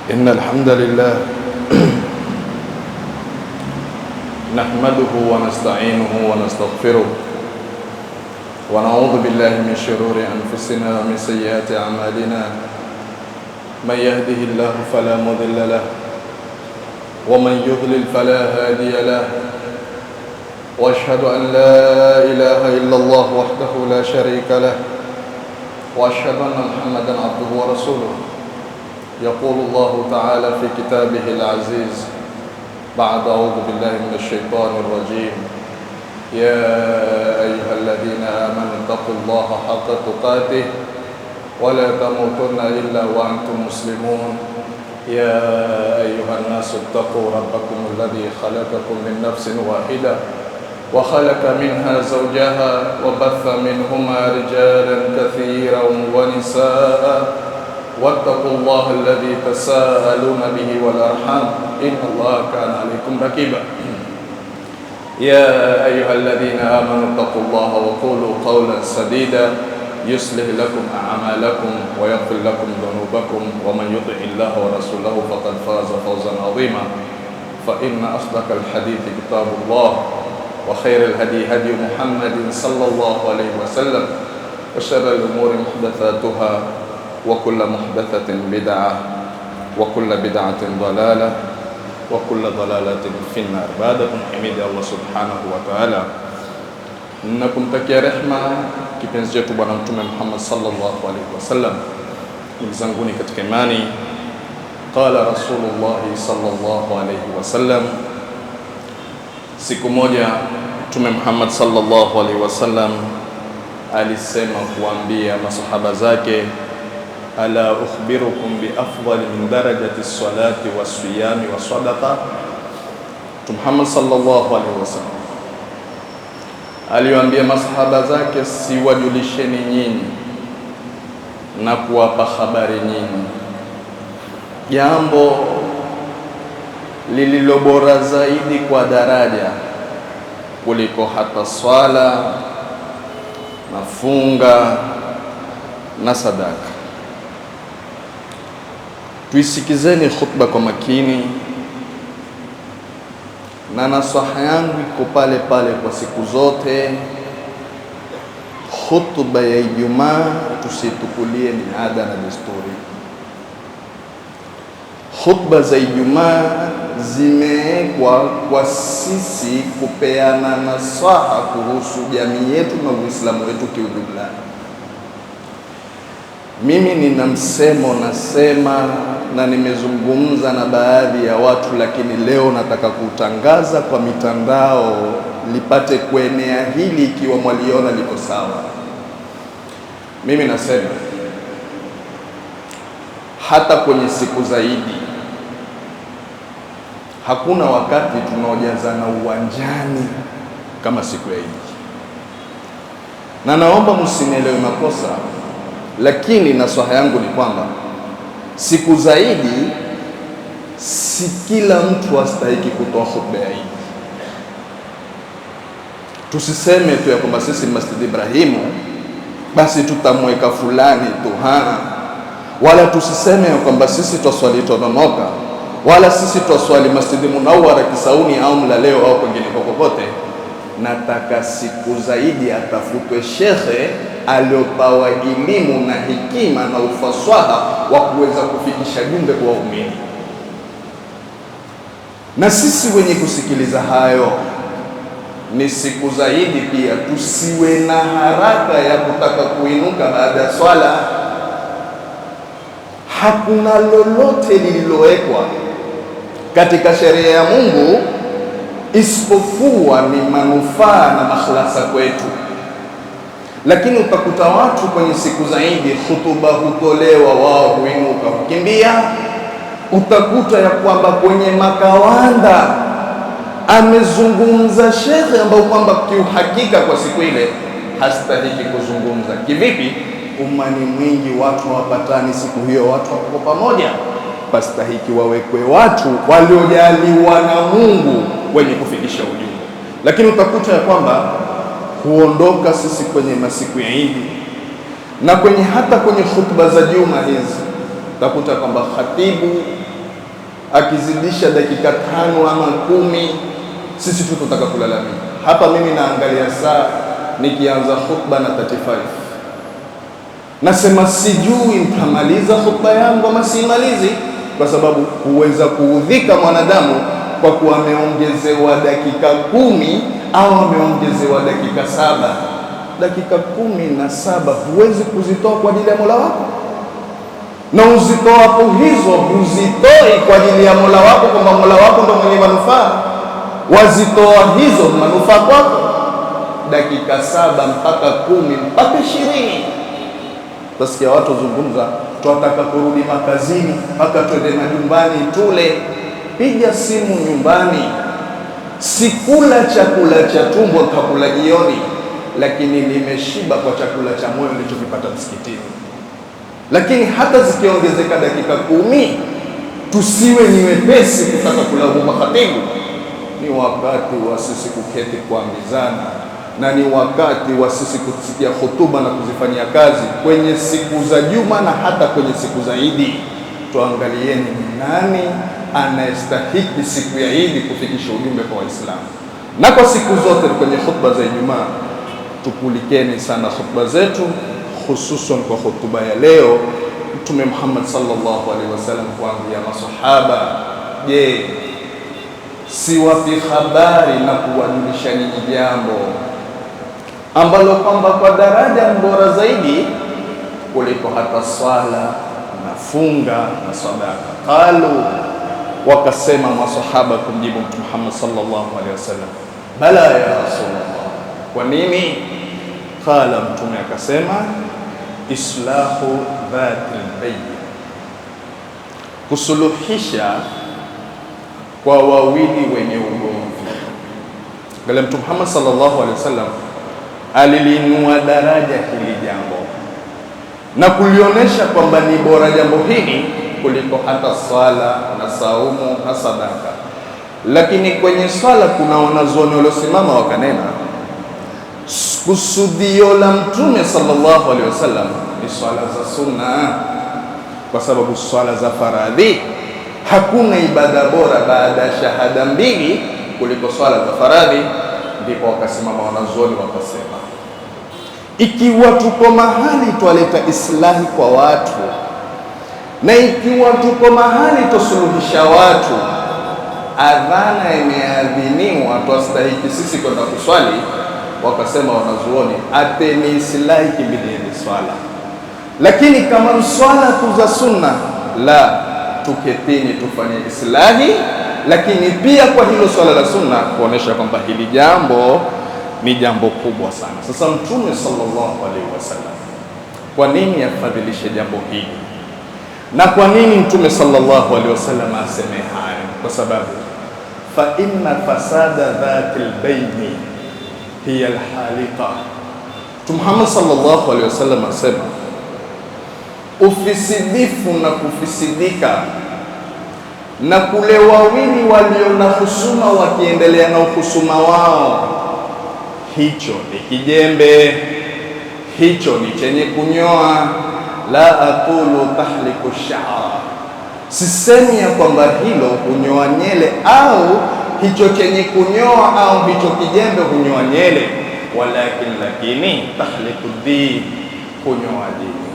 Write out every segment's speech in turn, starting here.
إن الحمد لله نحمده ونستعينه ونستغفره ونعوذ بالله من شرور أنفسنا ومن سيئات أعمالنا. من يهده الله فلا مضل له ومن يضلل فلا هادي له، وأشهد أن لا إله إلا الله وحده لا شريك له، وأشهد أن محمدا عبده ورسوله. يقول الله تعالى في كتابه العزيز بعد أعوذ بالله من الشيطان الرجيم: يا أيها الذين آمنوا اتقوا الله حق تقاته ولا تموتن إلا وأنتم مسلمون. يا أيها الناس اتقوا ربكم الذي خلقكم من نفس واحدة وخلق منها زوجها وبث منهما رجالا كثيرا ونساء، واتقوا الله الذي تساءلون به والأرحام إن الله كان عليكم رقيبا. يا أيها الذين آمنوا اتقوا الله وقولوا قولا سديدا يصلح لكم أعمالكم ويغفر لكم ذنوبكم، ومن يطع الله ورسوله فقد فاز فوزا عظيما. فإن أصدق الحديث كتاب الله، وخير الهدي هدي محمد صلى الله عليه وسلم، وشر الأمور محدثاتها، وكل محدثة بدعة، وكل بدعة ضلالة، وكل ضلالة في النار. Baadakum himidi Allah subhanahu wa ta'ala, na kumtakia rehma kipenzi chetu Bwana Mtume Muhammad sallallahu alaihi wasallam. Ndugu zanguni katika imani, qala Rasulullah sallallahu alaihi wasallam, siku moja Mtume Muhammad sallallahu alaihi wasallam alisema kuambia masahaba zake: ala ukhbirukum bi afdali min darajati salati wasiyami wa sadaqa. Muhammad sallallahu alaihi wasallam aliwaambia masahaba zake, siwajulisheni nyinyi na kuwapa habari nyinyi jambo lililo bora zaidi kwa daraja kuliko hata swala na funga na sadaka. Tuisikizeni khutba kwa makini, na nasaha yangu iko pale pale kwa siku zote. Khutba ya Ijumaa tusitukulie ni ada na desturi. Khutba za Ijumaa zimewekwa kwa sisi kupeana nasaha kuhusu jamii yetu na Uislamu wetu kiujumla. Mimi nina msemo nasema, na nimezungumza na baadhi ya watu, lakini leo nataka kutangaza kwa mitandao lipate kuenea hili, ikiwa mwaliona liko sawa. Mimi nasema hata kwenye siku zaidi hakuna wakati tunaojazana uwanjani kama siku ya Idi. Na naomba msinielewe makosa, lakini nasaha yangu ni kwamba siku zaidi si kila mtu astahiki kutoa khutba ya Idi. Tusiseme tu ya kwamba sisi Masjid Ibrahimu basi tutamweka fulani tu, wala tusiseme ya kwamba sisi twaswali Tononoka, wala sisi twaswali Masjid Munawwara Kisauni au Mlaleo au kwingine kokote. Nataka siku zaidi atafutwe shekhe aliopawa elimu na hekima na ufasaha wa kuweza kufikisha jumbe kwa waumini. Na sisi wenye kusikiliza hayo, ni siku zaidi pia tusiwe na haraka ya kutaka kuinuka baada ya swala. Hakuna lolote lililowekwa katika sheria ya Mungu isipokuwa ni manufaa na makhlasa kwetu. Lakini utakuta watu kwenye siku zaidi hutuba hutolewa, wao huinuka kukimbia. Utakuta ya kwamba kwenye makawanda amezungumza shekhe ambao kwamba kiuhakika kwa siku ile hastahiki kuzungumza. Kivipi? Umani mwingi, watu hawapatani siku hiyo, watu wako pamoja. Pastahiki wawekwe watu waliojaliwa na Mungu wenye kufikisha ujumbe. Lakini utakuta ya kwamba huondoka sisi kwenye masiku ya Idi na hata kwenye khutba za juma hizi utakuta kwamba khatibu akizidisha dakika 5 ama 10, sisi tu tutaka kulalamika. Hapa mimi naangalia saa, nikianza khutba na 35, nasema sijui nitamaliza khutba yangu ama simalizi, kwa sababu huweza kuudhika mwanadamu kwa kuwa ameongezewa dakika 10 au ameongezewa dakika 7. Dakika 17 huwezi kuzitoa kwa ajili ya Mola wako, na uzitoapo hizo huzitoi kwa ajili ya Mola wako, kwamba Mola wako ndo mwenye manufaa. Wazitoa hizo manufaa kwako. Dakika 7 mpaka 10 mpaka 20, utasikia watu zungumza, tunataka kurudi makazini, mpaka twende majumbani tule. Piga simu nyumbani. Sikula chakula cha tumbo kakula jioni, lakini nimeshiba kwa chakula cha moyo nilichokipata msikitini. Lakini hata zikiongezeka dakika 10, tusiwe ni wepesi kutaka kulaumu makhatibu. Ni wakati wa sisi kuketi kuambizana, na ni wakati wa sisi kusikia hutuba na kuzifanyia kazi kwenye siku za juma na hata kwenye siku za Idi. Tuangalieni ni nani anayestahiki siku ya Idi kufikisha ujumbe kwa Waislamu. Na kwa siku zote kwenye khutba za Ijumaa tukulikeni sana khutba zetu, hususan kwa hutuba ya leo. Mtume Muhammad sallallahu alaihi wasallam kuambia masahaba, je, siwapi habari na kuwajulisha nyinyi jambo ambalo kwamba kwa daraja bora zaidi kuliko hata swala na funga na sadaka? Qalu, wakasema masahaba kumjibu Mtume Muhammad sallallahu alaihi wasallam, bala ya Rasulullah, kwa nini? Qala, Mtume akasema, islahu dhatil bayn, kusuluhisha kwa wawili wenye ugomvi. Gala Mtume Muhammad sallallahu alaihi wasallam alilinua daraja hili jambo na kulionyesha kwamba ni bora jambo hili kuliko hata swala na saumu na sadaka. Lakini kwenye swala kuna wanazuoni waliosimama wakanena kusudio la Mtume sallallahu alaihi wasallam ni swala za sunna, kwa sababu swala za faradhi hakuna ibada bora baada ya shahada 2 kuliko swala za faradhi. Ndipo wakasimama wanazuoni wakasema, ikiwa tuko mahali twaleta islahi kwa watu, na ikiwa tuko mahali tusuluhisha watu, adhana imeadhiniwa, twastahiki sisi kwenda kuswali. Wakasema wanazuoni, ateni islahi kibidini swala. Lakini kama swala tu za sunna, la, tuketini tufanye islahi, lakini pia kwa hilo swala la sunna kuonesha kwamba hili jambo ni jambo kubwa sana. Sasa Mtume sallallahu alaihi wasallam kwa nini afadhilishe jambo hili, na kwa nini Mtume sallallahu alaihi wasallam aseme haya? Kwa sababu fa inna fasada dhatil baini hiya alhalika. Mtume Muhammad sallallahu alaihi wasallam asema ufisidifu na kufisidika na kule wawili walio na husuma wakiendelea na uhusuma wao, hicho ni kijembe, hicho ni chenye kunyoa. La aqulu tahliku sha'ra, sisemi ya kwamba hilo hunyoa nyele au hicho chenye kunyoa au hicho kijembe hunyoa nyele, lakini tahliku din, kunyoa dini.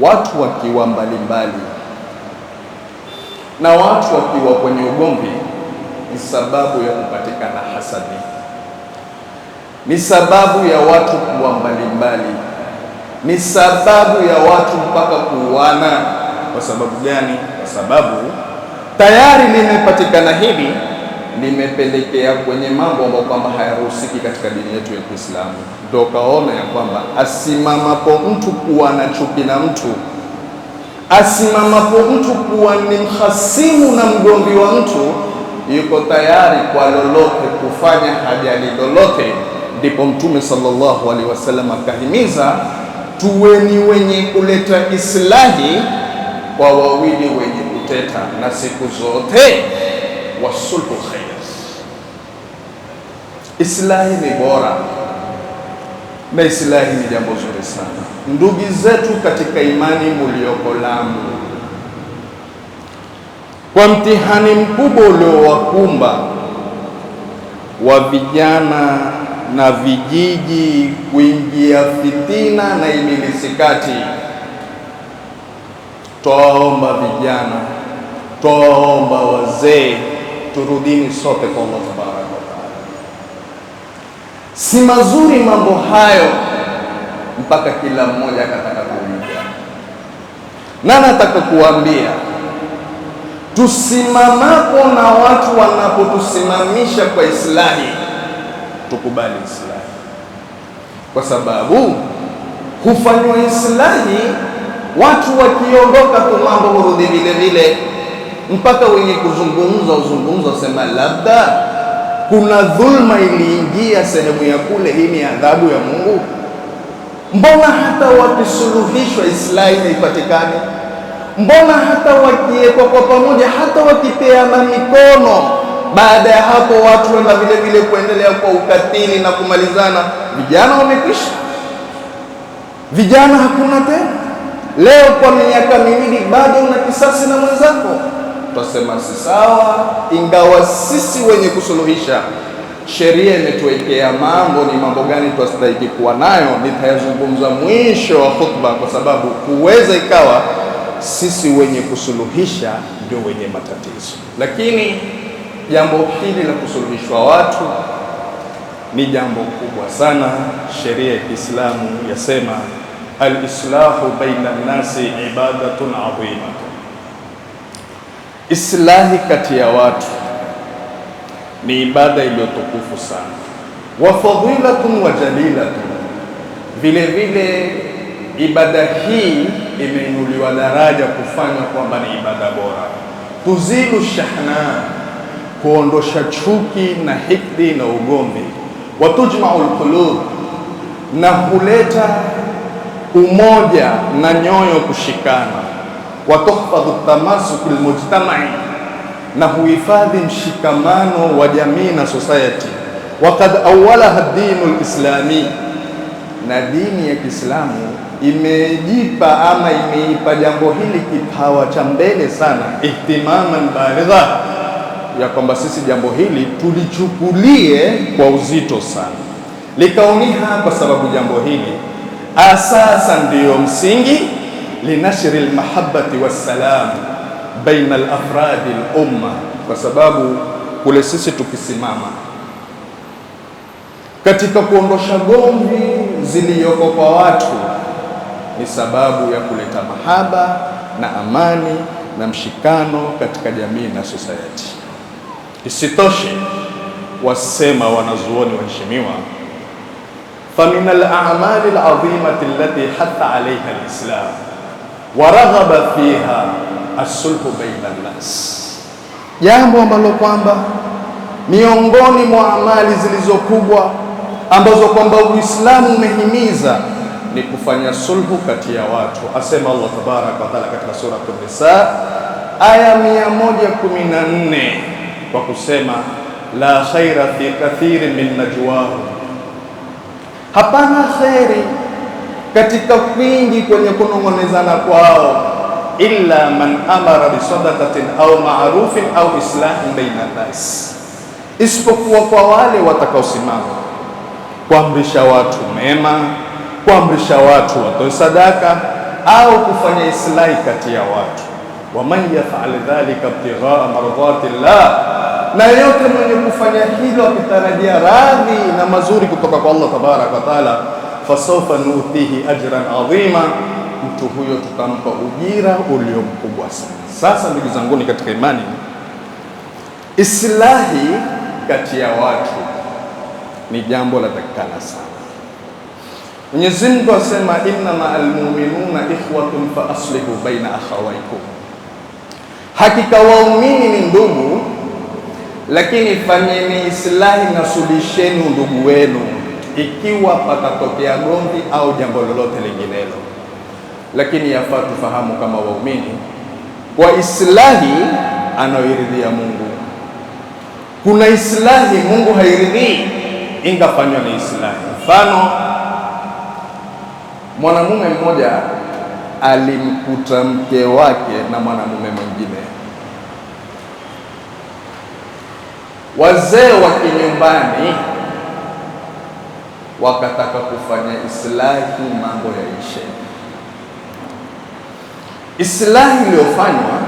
Watu wakiwa mbalimbali na watu wakiwa kwenye ugomvi ni sababu ya kupatikana hasadi, ni sababu ya watu kuwa mbalimbali, ni sababu ya watu mpaka kuuana. Kwa sababu gani? Kwa sababu tayari limepatikana hili, limepelekea kwenye mambo ambayo kwamba hayaruhusiki katika dini yetu ya Kiislamu. Ndio kaona ya kwamba asimamapo mtu kuwa na chuki na mtu, asimamapo mtu kuwa ni mhasimu na mgomvi wa mtu, yuko tayari kwa lolote kufanya hajali lolote. Ndipo Mtume sallallahu alaihi wasallam akahimiza tuweni wenye kuleta islahi kwa wawili wenye kuteta, na siku zote wasulhu khair. Islahi ni bora na islahi ni jambo zuri sana. Ndugu zetu katika imani mulioko Lamu, kwa mtihani mkubwa uliowakumba wa vijana na vijiji kuingia fitina na imilisikati. Twaomba vijana, twaomba wazee, turudini sote kwa Allah tabaraka wa taala. Si mazuri mambo hayo mpaka kila mmoja akataka kuiga. Na nataka kuambia, tusimamapo na watu wanapotusimamisha kwa islahi, tukubali islahi, kwa sababu hufanywa islahi. Watu wakiondoka tu mambo hurudi vile vile, mpaka wenye kuzungumza sema labda kuna dhulma iliingia sehemu ya kule, hii ni adhabu ya Mungu. Mbona hata wakisuluhishwa islahi haipatikani? Mbona hata wakiekwa kwa pamoja, hata wakipeana mikono, baada ya hapo watu wenda vile vile kuendelea kwa ukatili na kumalizana? Vijana wamekwisha, vijana hakuna tena. Leo kwa miaka miwili bado una kisasi na mwenzako, tutasema si sawa. Ingawa sisi wenye kusuluhisha, sheria imetuwekea mambo, ni mambo gani tunastahili kuwa nayo, nitayazungumza mwisho wa khutba, kwa sababu huweza ikawa sisi wenye kusuluhisha ndio wenye matatizo. Lakini jambo hili la kusuluhishwa watu ni jambo kubwa sana. Sheria ya Kiislamu yasema al-islahu baina an-nasi ibadatun adhima, islahi kati ya watu ni ibada iliyotukufu sana. Wa fadilatun wa jalilatun, vile vile ibada hii imeinuliwa daraja kufanywa kwamba ni ibada bora. Tuzilu shahna, kuondosha chuki na hikdi na ugomvi. Wa tujma'ul qulub, na huleta umoja na nyoyo kushikana. Wa tuhfadhu tamasukul mujtama'i, na huhifadhi mshikamano wa jamii na society. Waqad awwalaha dinul islami, na dini ya Kiislamu imeipa jambo hili kipawa cha mbele sana, ihtimaman baligha, ya kwamba sisi jambo hili tulichukulie kwa uzito sana. Likauniha, kwa sababu jambo hili asasa ndiyo msingi, linashri almahabbati wassalam baina alafradi alumma, kwa sababu kule sisi tukisimama katika kuondosha gomvi ziliyoko kwa watu ni sababu ya kuleta mahaba na amani na mshikano katika jamii na society. Isitoshe, wasema wanazuoni waheshimiwa, famin al-a'mali al-'azimati allati hatta 'alayha al-islam wa raghaba fiha as-sulhu baina an-nas, jambo ambalo kwamba miongoni mwa amali zilizokubwa ambazo kwamba Uislamu umehimiza ni kufanya sulhu kati ya watu. Asema Allah tabaraka wa taala katika sura An-Nisa aya 114 kwa kusema la khaira fi kathirin min najwahum, hapana khairi katika kwingi kwenye kunong'onezana kwao, illa man amara bi sadaqatin au ma'rufin au islahin baina nas, isipokuwa kwa wale watakaosimama kuamrisha watu mema, kuamrisha watu watoe sadaka au kufanya islahi kati ya watu. Wa man yaf'al dhalika ibtigha'a mardatillah, na yote mwenye kufanya hilo akitarajia radhi na mazuri kutoka kwa Allah tabaraka wa taala, fasawfa nutihi ajran adhima, mtu huyo tutampa ujira ulio mkubwa sana. Sasa ndugu zanguni katika imani, islahi kati ya watu ni jambo la takikana sana. Mwenyezi Mungu asema innama almu'minuna ikhwatun fa aslihu baina akhawaykum, hakika waumini ni ndugu, lakini fanyeni islahi na sulisheni ndugu wenu ikiwa patatokea gomvi au jambo lolote linginelo. Lakini yafaa tufahamu kama waumini, kwa islahi anayoiridhia Mungu, kuna islahi Mungu hairidhii ingafanywa ni islahi. Mfano, mwanamume mmoja alimkuta mke wake na mwanamume mwingine, Wazee wa kinyumbani wakataka kufanya islahi, mambo yaishe. Islahi iliyofanywa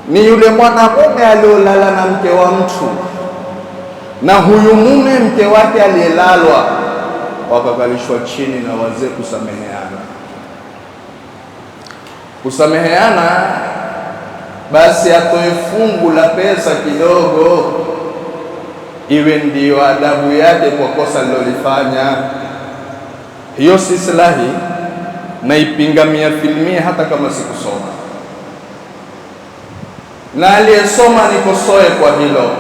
ni yule mwanamume aliolala na mke wa mtu, na huyu mume mke wake aliyelalwa, wakakalishwa chini na wazee kusameheana. Basi atoe fungu la pesa kidogo, iwe ndiyo adabu yake kwa kosa lilolifanya. Hiyo si islahi, naipinga 100%, hata kama sikusoma, na aliyesoma nikosoe kwa hilo,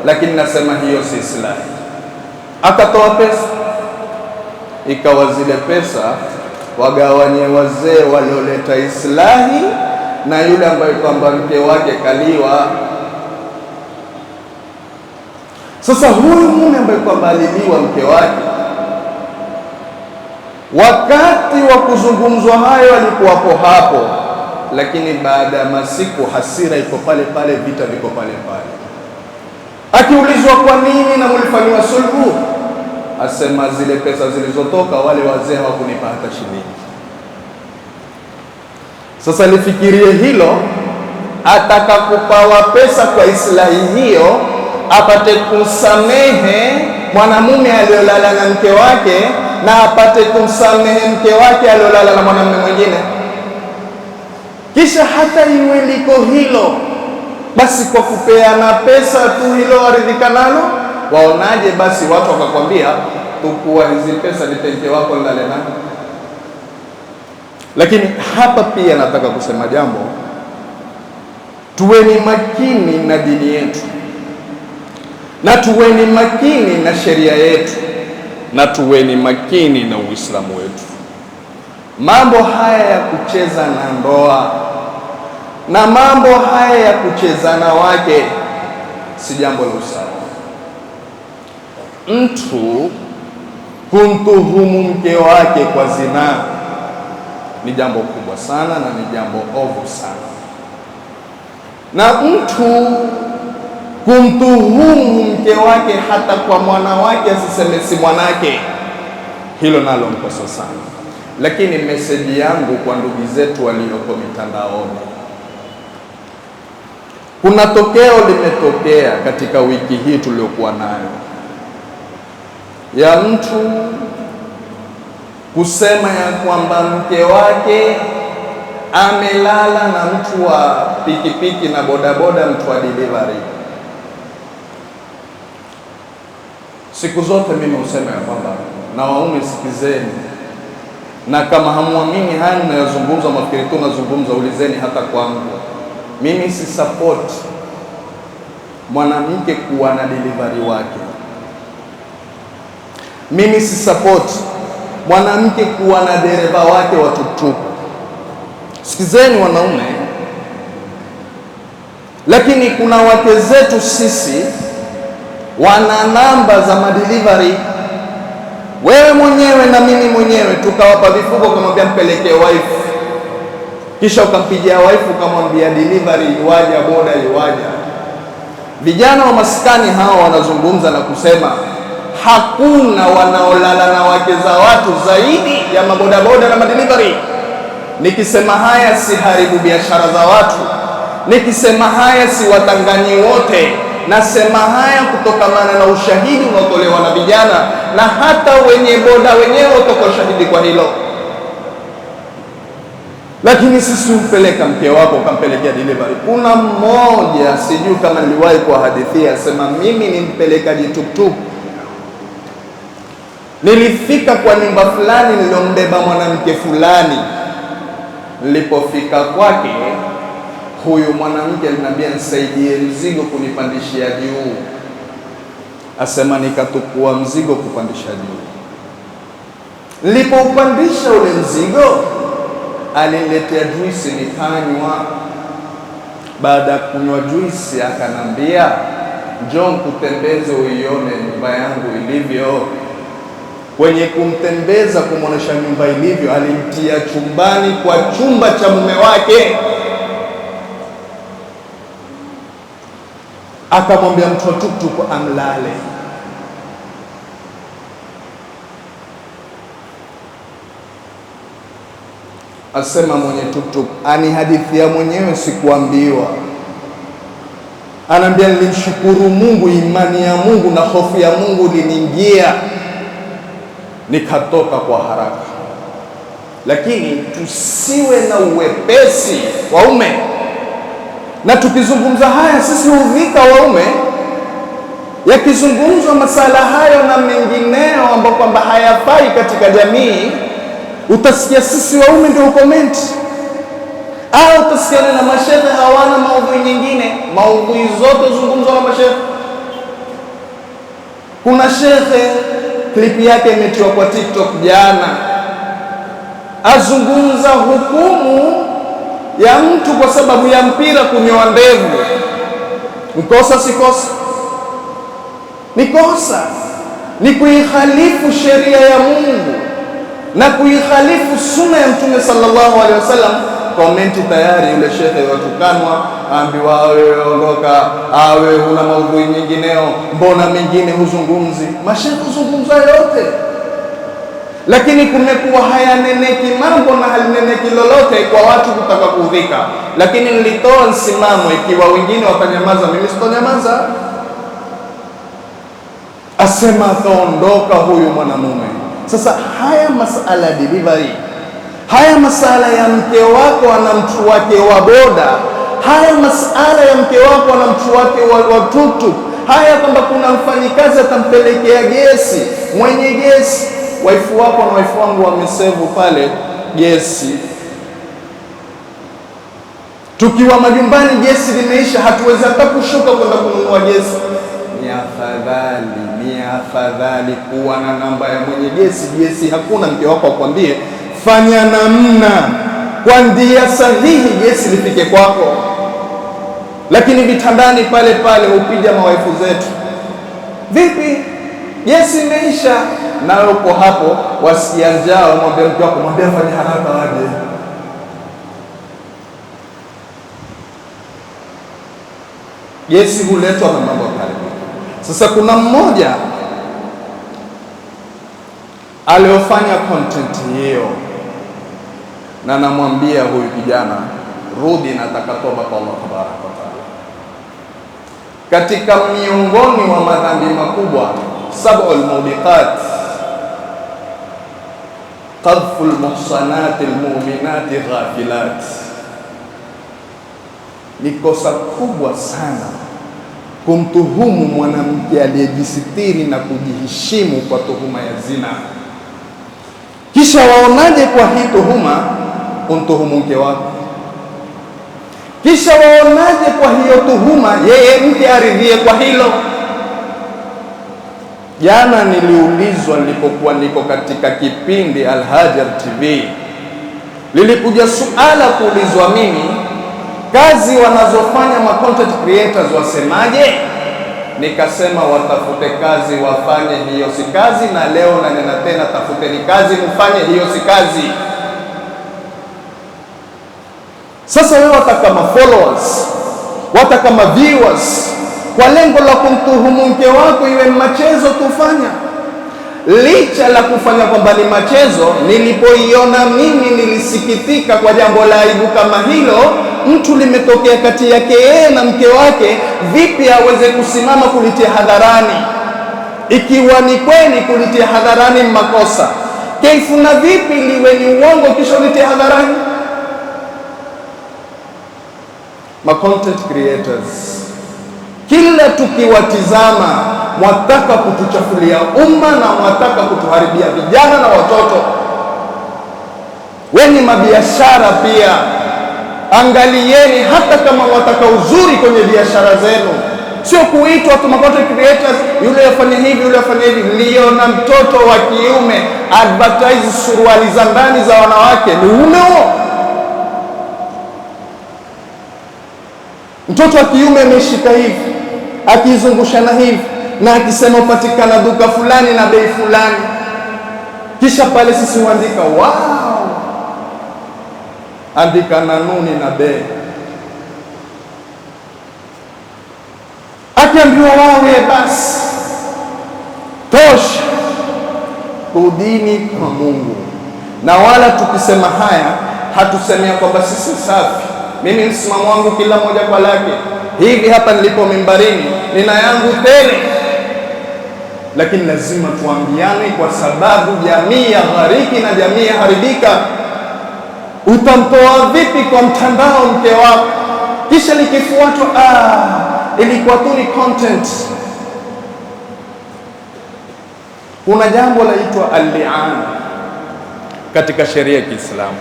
lakini nasema hiyo si islahi. Akatoa pesa, ikawa zile pesa wagawanye wazee walioleta islahi na yule ambaye kwamba mke wake kaliwa. Sasa huyu mume ambaye kwamba aliliwa mke wake, wakati wa kuzungumzwa hayo alikuwapo hapo, lakini baada ya masiku hasira iko pale pale, vita viko pale pale. Akiulizwa kwa nini na mlifanywa sulhu, asema zile pesa zilizotoka wale wazee hawakunipa hata shilingi. Sasa lifikirie hilo, atakakupawa pesa kwa islahi hiyo apate kusamehe mwanamume aliyolala na mke wake, na apate kumsamehe mke wake aliyolala na mwanamume mwingine. Kisha hata iwe liko hilo, basi kwa kupeana pesa tu hilo waridhika nalo. Waonaje basi watu wakakwambia tukua hizi pesa nipe mke wako lale nalo? Lakini hapa pia nataka kusema jambo, tuweni makini na dini yetu, na tuweni makini na sheria yetu, na tuweni makini na Uislamu wetu. Mambo haya ya kucheza na ndoa na mambo haya ya kucheza na wake si jambo la usawa. Mtu kumtuhumu mke wake kwa zinaa ni jambo kubwa sana na ni jambo ovu sana, na mtu kumtuhumu mke wake hata kwa mwana wake asiseme si mwanake, hilo nalo mkosa sana. Lakini meseji yangu kwa ndugu zetu walioko mitandaoni, kuna tokeo limetokea katika wiki hii tuliokuwa nayo ya mtu kusema ya kwamba mke wake amelala na mtu wa pikipiki na bodaboda, mtu wa delivery. Siku zote mimi husema ya kwamba, na waume sikizeni, na kama hamuamini haya ninayozungumza, mafikiri tu nazungumza, ulizeni hata kwangu. Mimi si support mwanamke kuwa na delivery wake. Mimi si support mwanamke kuwa na dereva wake wa tuktuk. Sikizeni wanaume, lakini kuna wake zetu sisi wana namba za madelivery. Wewe mwenyewe na mimi mwenyewe tukawapa vifuko, ukamwambia mpelekee wife, kisha ukampigia wife ukamwambia delivery iwaja, boda iwaja. Vijana wa maskani hao wanazungumza na kusema hakuna wanaolala na wake za watu zaidi ya mabodaboda na madelivery. Nikisema haya si haribu biashara za watu, nikisema haya si watanganyi wote, nasema haya kutokamana na ushahidi unaotolewa na vijana, na hata wenye boda wenyewe utoka ushahidi kwa hilo. Lakini sisi umpeleka mke wako ukampelekea delivery. Kuna mmoja sijui kama niliwahi kuhadithia, sema mimi ni mpelekaji tuktuk, nilifika kwa nyumba fulani nilombeba mwanamke fulani. Nilipofika kwake, huyu mwanamke aliniambia nisaidie mzigo kunipandishia juu. Asema nikatukua mzigo kupandisha juu. Nilipoupandisha ule mzigo, aliniletea juisi nikanywa. Baada ya kunywa juisi akanambia, njoo kutembeze uione nyumba yangu ilivyo. Kwenye kumtembeza kumwonesha nyumba ilivyo, alimtia chumbani kwa chumba cha mume wake. akamwambia mtu wa tuktuk amlale. Asema mwenye tuktuk, anihadithia mwenyewe, sikuambiwa. Anaambia nilimshukuru Mungu, imani ya Mungu na hofu ya Mungu liniingia, nikatoka kwa haraka. Lakini tusiwe na uwepesi waume, na tukizungumza haya sisi huvika waume. Yakizungumzwa masala hayo na mengineo ambayo kwamba hayafai katika jamii, utasikia sisi waume ndio ukomenti, au utasikia na mashehe hawana maudhui nyingine. Maudhui zote zungumzwa na mashehe. Kuna shehe klipi yake imetiwa kwa TikTok jana, azungumza hukumu ya mtu kwa sababu ya mpira kunyoa ndevu. Mkosa si kosa? Ni kosa, ni kuikhalifu sheria ya Mungu na kuikhalifu sunna ya Mtume sallallahu alaihi wasallam. Komenti tayari, yule shekhe watukanwa, ambiwa wewe ondoka, awe huna maudhui nyingineo, mbona mengine huzungumzi? Mashekhe huzungumza yote, lakini kumekuwa hayaneneki mambo na halineneki lolote kwa watu kutaka kuudhika. Lakini nilitoa msimamo, ikiwa wengine watanyamaza, mimi sitonyamaza. Asema ataondoka huyu mwanamume. Sasa haya masala delivery, haya masala ya mke wako ana mtu wake wa boda, haya masala ya mke wako ana mtu wake wa tuktuk, haya kwamba kuna mfanyikazi atampelekea gesi, mwenye gesi, waifu wako na waifu wangu wamesevu pale gesi. Tukiwa majumbani gesi limeisha, hatuwezi hata kushuka kwenda kununua gesi. Ni afadhali kuwa na namba ya mwenye gesi. Gesi hakuna, mke wako akwambie fanya namna kwa njia sahihi gesi lifike kwako. Lakini vitandani pale pale upija mawaifu zetu, vipi gesi imeisha, nawe uko hapo wasikia njaa, mwambie mke wako, mwambie fanya haraka waje. Gesi huletwa na mambo pale. Sasa kuna mmoja aliofanya content hiyo, na namwambia huyu kijana, rudi, nataka toba kwa Allah tabaraka wa taala. Katika miongoni wa madhambi makubwa, sab'ul mubiqat, qadhful muhsanati almu'minati ghafilat, ni kosa kubwa sana kumtuhumu mwanamke aliyejisitiri na kujiheshimu kwa tuhuma ya zina. Kisha waonaje kwa hii tuhuma umtuhumu mke wako? Kisha waonaje kwa hiyo tuhuma yeye mke aridhie kwa hilo? Jana niliulizwa, nilipokuwa niko katika kipindi Al-Hajar TV, lilikuja suala kuulizwa mimi, kazi wanazofanya ma content creators wasemaje? Nikasema watafute kazi wafanye, hiyo si kazi. Na leo na nena tena, tafuteni kazi mfanye, hiyo si kazi. Sasa wewe wataka ma followers, wataka ma viewers, kwa lengo la kumtuhumu mke wako iwe machezo tufanya. Licha la kufanya kwamba ni machezo, nilipoiona mimi nilisikitika kwa jambo la aibu kama hilo. Mtu limetokea kati yake yeye na mke wake, vipi aweze kusimama kulitia hadharani? Ikiwa ni kweli kulitia hadharani makosa, kaifu na vipi liwe ni uongo kisha ulitia hadharani? Ma content creators, kila tukiwatizama mwataka kutuchafulia umma na mwataka kutuharibia vijana na watoto. Wenye mabiashara pia, angalieni, hata kama wataka uzuri kwenye biashara zenu, sio kuitwa tu content creators, yule afanye hivi, yule afanye hivi. Niliona mtoto wa kiume advertise suruali za ndani za wanawake, ni uume huo? Mtoto wa kiume ameshika hivi, akizungushana hivi, na akisema upatikana duka fulani na bei fulani, kisha pale sisi huandika wow, andika na nuni na bei. wakiambiwa wawe basi tosha. Rudini kwa Mungu. Na wala tukisema haya hatusemea kwamba sisi safi. Mimi msimamo wangu kila moja kwa lake. Hivi hapa nilipo mimbarini nina yangu tele, lakini lazima tuambiane, kwa sababu jamii ya ghariki na jamii ya haribika. Utamtoa vipi kwa mtandao mke wako, kisha likifuatwa ilikuwa tu ni content? Kuna jambo laitwa al-li'an katika sheria ya Kiislamu.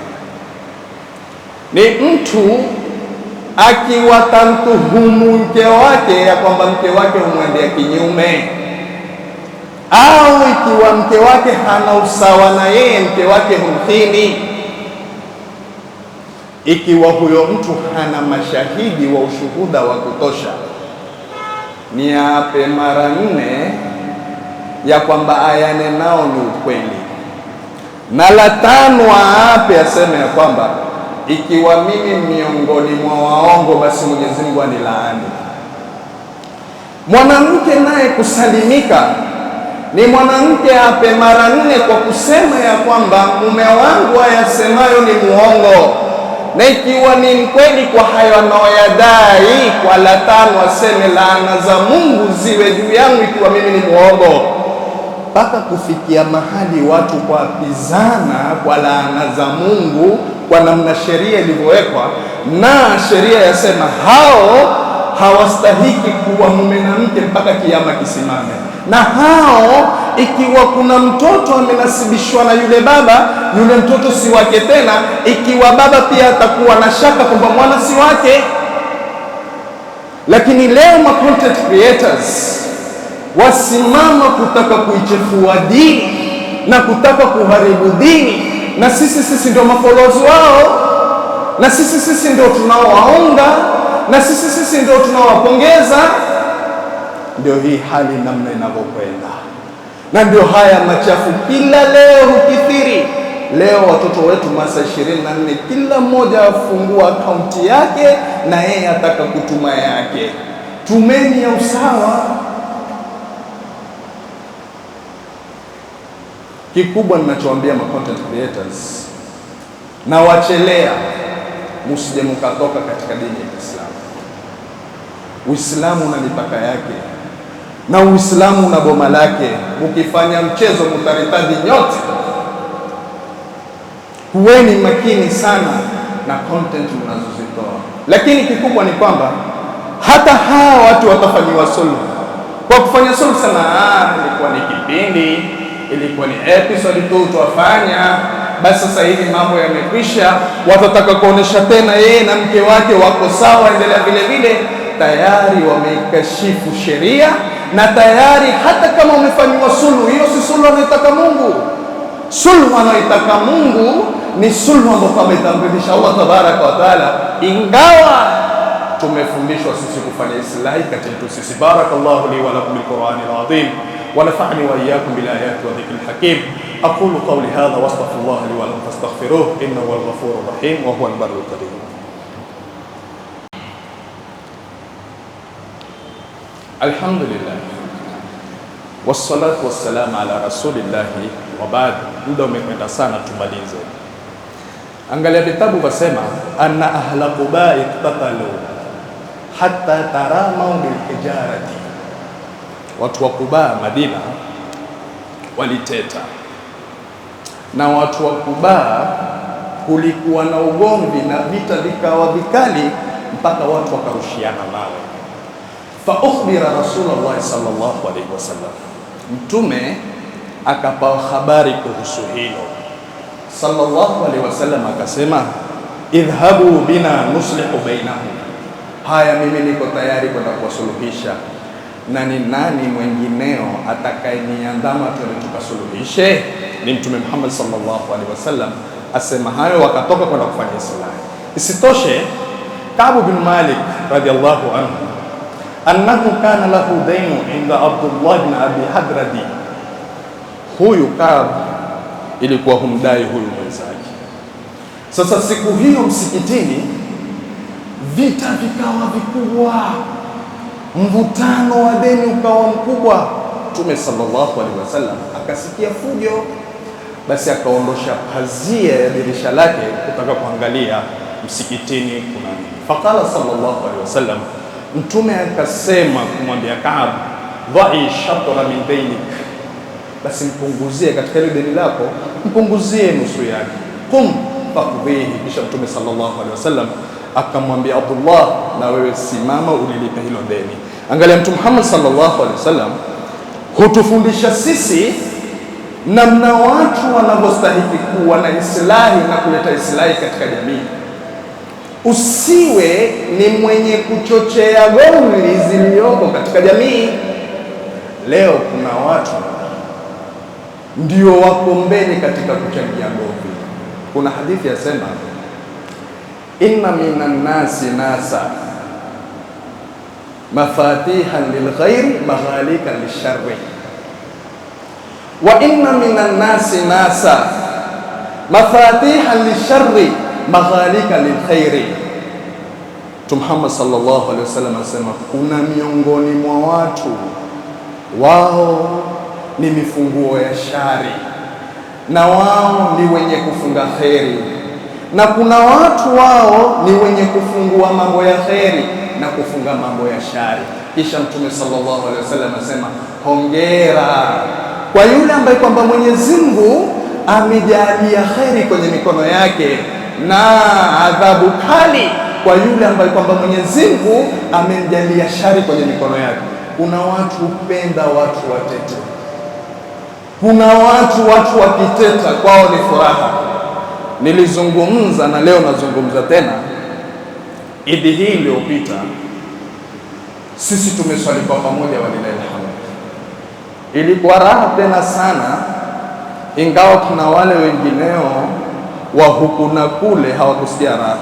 Ni mtu akiwatamtuhumu mke wake ya kwamba mke wake humwendea kinyume, au ikiwa mke wake hana usawa na yeye, mke wake humkhini, ikiwa huyo mtu hana mashahidi wa ushuhuda wa kutosha, ni ape mara 4 ya kwamba ayane nao ni ukweli, na la 5 aape aseme ya kwamba ikiwa mimi miongoni mwa waongo, basi Mwenyezi Mungu anilaani. Mwanamke naye kusalimika ni mwanamke ape mara 4 kwa kusema ya kwamba mume wangu ayasemayo ni muongo, na ikiwa ni mkweli kwa hayo anayoyadai, kwa la 5 aseme laana za Mungu ziwe juu yangu ikiwa mimi ni muongo, mpaka kufikia mahali watu kuapizana kwa laana za Mungu kwa namna sheria ilivyowekwa. Na sheria yasema hao hawastahiki kuwa mume na mke mpaka kiyama kisimame. Na hao ikiwa kuna mtoto amenasibishwa na yule baba, yule mtoto si wake tena, ikiwa baba pia atakuwa na shaka kwamba mwana si wake. Lakini leo ma content creators wasimama kutaka kuichefua dini na kutaka kuharibu dini, na sisi ndio mafollowers wao, na sisi ndio tunaowaunga, na sisi ndio tunaowapongeza. Ndio hii hali namna inavyokwenda, na ndio haya machafu kila leo hukithiri. Leo watoto wetu masaa 24 kila mmoja afungua akaunti yake na yeye ataka kutuma yake. Tumeni ya usawa. Kikubwa ninachoambia ma content creators na wachelea, msije mkatoka katika dini ya Kiislamu. Uislamu una mipaka yake na Uislamu una boma lake. Ukifanya mchezo mtaritadi nyote. Kuweni makini sana na content mnazozitoa. Lakini kikubwa ni kwamba hata hawa watu watafanyiwa sulhu. Kwa kufanya sulhu sana, ilikuwa ni kipindi, ilikuwa ni episode tu tuwafanya, basi sasa hivi mambo yamekwisha, watataka kuonesha tena yeye na mke wake wako sawa, endelea vile vile. Tayari wameikashifu sheria, na tayari hata kama umefanyiwa sulhu, hiyo si sulhu anaitaka Mungu. Sulhu anaitaka Mungu ni sulhu ambayo kama itamridhisha Allah tabaraka wa taala, ingawa tumefundishwa sisi kufanya islahi kati yetu sisi. Barakallahu li wa lakum bil Qur'anil azim wa nafa'ani wa iyyakum bil ayati wa dhikril hakim. aqulu qawli hadha wa astaghfirullah li wa lakum fastaghfiruhu innahu huwal ghafurur rahim wa huwal barrul karim. Alhamdulillah wassalatu wassalamu ala rasulillahi wa ba'd. Muda umekwenda sana, tumalize. Angalia vitabu vasema anna ahla Quba iqtatalu hatta taramau bil hijarati. Watu wa Quba Madina waliteta, na watu wa Quba kulikuwa na ugomvi na vita vikawa vikali mpaka watu wakarushiana mawe. Fa ukhbira Rasulullah sallallahu alaihi wasallam, Mtume akapewa habari kuhusu hilo. Sallallahu alaihi wasallam akasema, idhhabu bina nuslihu bainahum, haya mimi niko tayari kwenda kuwasuluhisha, na ni nani mwengineo atakayeniandama tuende tukasuluhishe? Ni Mtume Muhammad sallallahu alaihi wasallam asema hayo, wakatoka kwenda kufanya islahi. Isitoshe, Ka'b bin Malik radiyallahu anhu annahu kana lahu dainu inda Abdullah bin Abi Hadradi. Huyu Ka'b ilikuwa humdai huyu mwenzake. Sasa siku hiyo msikitini vita vikawa vikubwa, mvutano wa deni ukawa mkubwa. Mtume sallallahu alaihi wasallam akasikia fujo, basi akaondosha pazia ya dirisha lake kutaka kuangalia msikitini kuna nini. Faqala sallallahu alaihi wasallam, Mtume akasema kumwambia Kaab, dha'i shatra min dainik, basi mpunguzie katika ile deni lako, mpunguzie nusu yake. Qum faqdihi. Kisha Mtume sallallahu alaihi wasallam akamwambia Abdullah, na wewe simama ulilipe hilo deni. Angalia Mtume Muhammad sallallahu alaihi wasallam hutufundisha sisi namna watu wanavyostahili kuwa na islahi na kuleta islahi katika jamii. Usiwe ni mwenye kuchochea gomvi zilizoko katika jamii. Leo kuna watu ndio wako mbele katika kuchangia gomvi. Kuna hadithi yasema, inna minan nasi nasa mafatihan lilghairi maghalika lisharri wa inna minan nasi nasa mafatihan lisharri maghalika lilkhairi. Mtume Muhammad sallallahu alaihi wasallam asema, kuna miongoni mwa watu wao ni mifunguo ya shari na wao ni wenye kufunga kheri, na kuna watu wao ni wenye kufungua mambo ya kheri na kufunga mambo ya shari. Kisha Mtume sallallahu alaihi wasallam asema, hongera kwa yule ambaye kwamba Mwenyezi Mungu amejalia kheri kwenye mikono yake, na adhabu kali kwa yule ambaye kwamba Mwenyezi Mungu amemjalia shari kwenye mikono yake. Kuna watu hupenda watu watete, kuna watu wakiteta kwao ni furaha. Nilizungumza na leo nazungumza tena, Idi hii iliyopita sisi tumeswali kwa pamoja, walilahi alhamd. Ilikuwa raha tena sana, ingawa kuna wale wengineo wa huku na kule hawakusikia raha.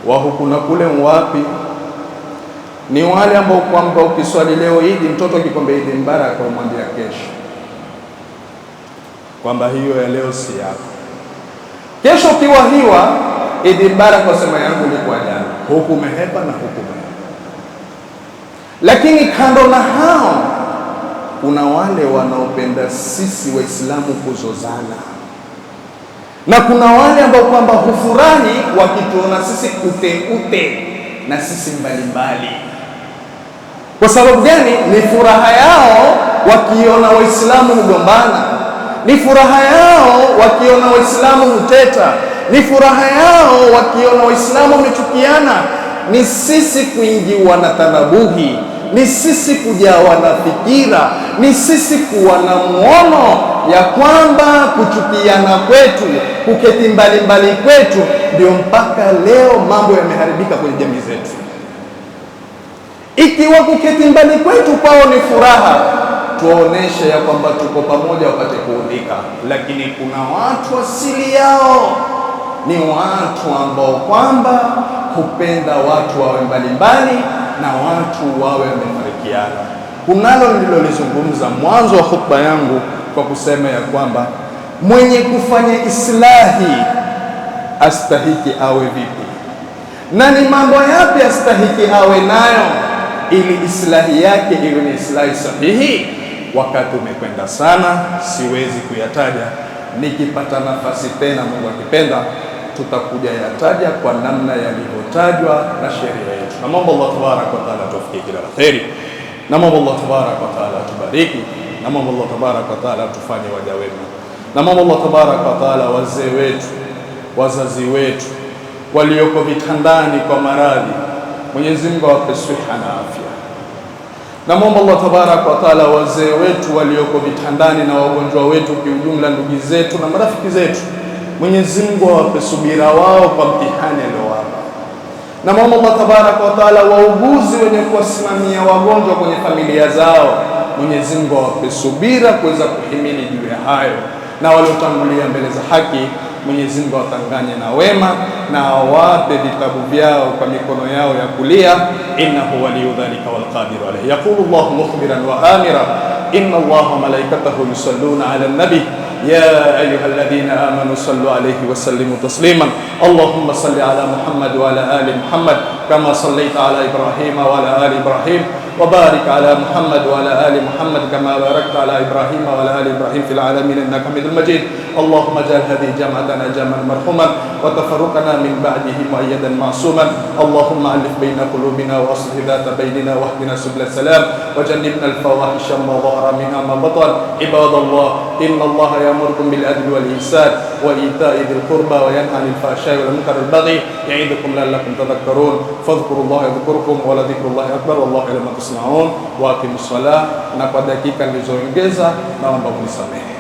Wa huku na kule wapi? Ni wale ambao kwamba ukiswali leo Idi, mtoto akikwambia Idi Mbaraka umwambia kesho kwamba hiyo ya leo si yako. Kesho ukiwahiwa Idi Mbaraka wasema yangu ilikuwa jana, huku umehepa na huku umehepa. Lakini kando na hao kuna wale wanaopenda sisi Waislamu kuzozana, na kuna wale ambao kwamba hufurahi wakituona sisi ute na sisi mbalimbali. Kwa sababu gani? Ni furaha yao wakiona Waislamu hugombana, ni furaha yao wakiona Waislamu huteta, ni furaha yao wakiona Waislamu wamechukiana. Ni sisi kuingiwa na tanabuhi, ni sisi kujawa na fikira, ni sisi kuwa na muono ya kwamba kuchukiana kwetu, kuketi mbalimbali kwetu, ndio mpaka leo mambo yameharibika kwenye jamii zetu. Ikiwa kuketi mbali kwetu kwao ni furaha, tuoneshe ya kwamba tuko pamoja wapate kuudhika. Lakini kuna watu asili yao ni watu ambao kwamba hupenda watu wawe mbalimbali na watu wawe wamefarikiana. Kunalo nililolizungumza mwanzo wa khutba yangu kwa kusema ya kwamba mwenye kufanya islahi astahiki awe vipi, na ni mambo yapi astahiki awe nayo ili islahi yake iwe ni islahi sahihi. Wakati umekwenda sana, siwezi kuyataja. Nikipata nafasi tena, Mungu akipenda, tutakuja yataja kwa namna yalivyotajwa na sheria yetu. Na Mungu Allah tabaraka wa taala tufikie kila la kheri, na Mungu Allah tabaraka wa taala tubariki, na Mungu Allah tabaraka wa taala tufanye waja wema, na Mungu Allah tabaraka wa taala wazee wetu, wazazi wetu walioko vitandani kwa maradhi, Mwenyezi Mungu awape siha na afya. Na Mungu Allah tabaraka wa taala wazee wetu walioko vitandani na wagonjwa wetu kiujumla, ndugu zetu na marafiki zetu, Mwenyezi Mungu awape subira wao kwa mtihani aliowapa. Na Mungu Allah tabaraka wa taala wauguzi wenye kuwasimamia wagonjwa kwenye familia zao, Mwenyezi Mungu awape subira kuweza kuhimili juu ya hayo, na waliotangulia mbele za haki, Mwenyezi Mungu awatanganye na wema na awape vitabu vyao kwa mikono yao ya kulia. Innahu waliyu dhalika wal qadiru alayhi. Yaqulu Allahu mukhbiran wa amira, inna Allaha wa malaikatahu yusalluna ala nabi ya ayyuhalladhina amanu sallu alayhi wa sallimu tasliman. Allahumma salli ala Muhammad wa ala ali Muhammad kama sallaita ala Ibrahim wa ala ali Ibrahim وبارك على محمد وعلى آل محمد كما باركت على إبراهيم وعلى آل إبراهيم في العالمين إنك حميد مجيد. اللهم اجعل هذه جمعتنا جمعا مرحوما وتفرقنا من بعده مؤيدا معصوما. اللهم ألف بين قلوبنا وأصلح ذات بيننا واهدنا سبل السلام وجنبنا الفواحش ما ظهر منها ما بطن. عباد الله، إن الله يأمركم بالعدل والإحسان وإيتاء ذي القربى وينهى عن الفحشاء والمنكر والبغي يعظكم لعلكم تذكرون. فاذكروا الله يذكركم ولذكر الله أكبر والله يعلم ما تصنعون. وأقيموا الصلاة. Na kwa dakika nilizoongeza naomba mnisamehe.